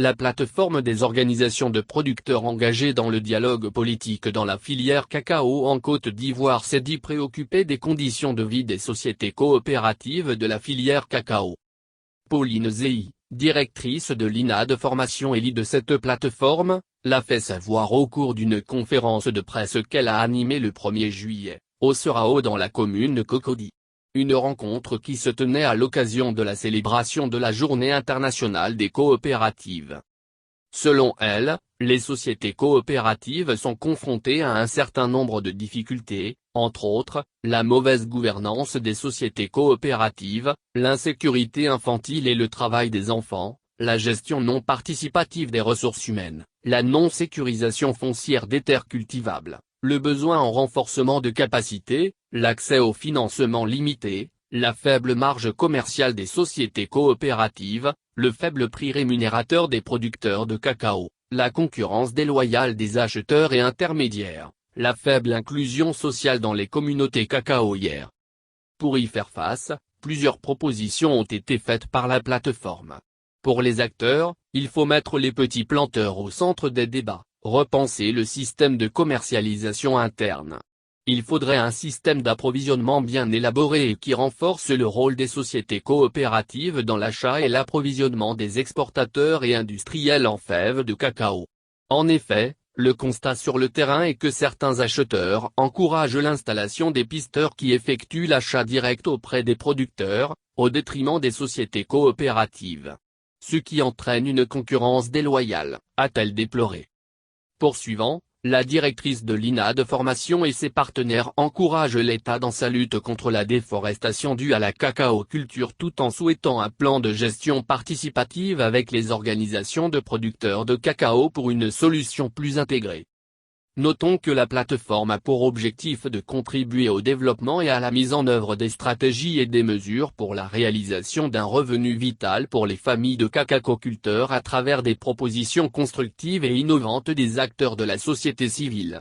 La plateforme des organisations de producteurs engagées dans le dialogue politique dans la filière cacao en Côte d'Ivoire s'est dit préoccupée des conditions de vie des sociétés coopératives de la filière cacao. Pauline Zehi, directrice de l'INA de formation et de cette plateforme, l'a fait savoir au cours d'une conférence de presse qu'elle a animée le 1er juillet, au Serao dans la commune de Cocody. Une rencontre qui se tenait à l'occasion de la célébration de la Journée internationale des coopératives. Selon elle, les sociétés coopératives sont confrontées à un certain nombre de difficultés, entre autres, la mauvaise gouvernance des sociétés coopératives, l'insécurité infantile et le travail des enfants, la gestion non participative des ressources humaines, la non-sécurisation foncière des terres cultivables, le besoin en renforcement de capacités, l'accès au financement limité, la faible marge commerciale des sociétés coopératives, le faible prix rémunérateur des producteurs de cacao, la concurrence déloyale des acheteurs et intermédiaires, la faible inclusion sociale dans les communautés cacaoyères. Pour y faire face, plusieurs propositions ont été faites par la plateforme. Pour les acteurs, il faut mettre les petits planteurs au centre des débats, repenser le système de commercialisation interne. Il faudrait un système d'approvisionnement bien élaboré et qui renforce le rôle des sociétés coopératives dans l'achat et l'approvisionnement des exportateurs et industriels en fèves de cacao. En effet, le constat sur le terrain est que certains acheteurs encouragent l'installation des pisteurs qui effectuent l'achat direct auprès des producteurs, au détriment des sociétés coopératives. Ce qui entraîne une concurrence déloyale, a-t-elle déploré. Poursuivant, la directrice de l'INA de formation et ses partenaires encouragent l'État dans sa lutte contre la déforestation due à la cacao-culture tout en souhaitant un plan de gestion participative avec les organisations de producteurs de cacao pour une solution plus intégrée. Notons que la plateforme a pour objectif de contribuer au développement et à la mise en œuvre des stratégies et des mesures pour la réalisation d'un revenu vital pour les familles de cacaoculteurs à travers des propositions constructives et innovantes des acteurs de la société civile.